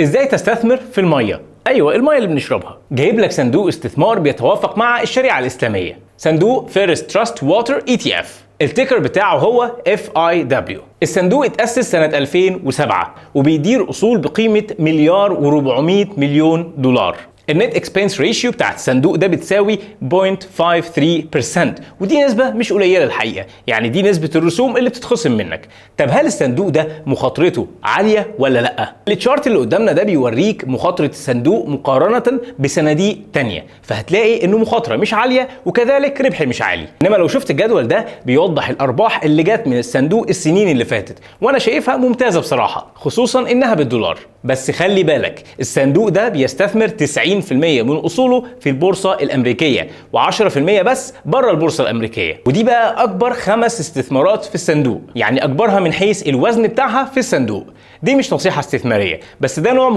ازاي تستثمر في الميه؟ ايوه، الميه اللي بنشربها. جايب لك صندوق استثمار بيتوافق مع الشريعه الاسلاميه، صندوق فيرست تراست ووتر ETF. التيكر بتاعه هو FIW. الصندوق اتأسس سنة 2007 وبيدير أصول بقيمة مليار و400 مليون دولار. النت اكسبنس ريشيو بتاعت الصندوق ده بتساوي 0.53%، ودي نسبة مش قليلة الحقيقة، يعني دي نسبة الرسوم اللي بتتخصم منك. طب هل الصندوق ده مخاطرته عالية ولا لأ؟ التشارت اللي قدامنا ده بيوريك مخاطرة الصندوق مقارنة بصناديق تانية، فهتلاقي انه مخاطرة مش عالية وكذلك ربح مش عالي. انما لو شفت الجدول ده بيوضح الارباح اللي جت من الصندوق السنين اللي فاتت، وانا شايفها ممتازة بصراحة، خصوصا انها بالدولار. بس خلي بالك الصندوق ده بيستثمر 90% من اصوله في البورصه الامريكيه و10% بس بره البورصه الامريكيه، ودي بقى اكبر 5 استثمارات في الصندوق، يعني اكبرها من حيث الوزن بتاعها في الصندوق. دي مش نصيحه استثماريه، بس ده نوع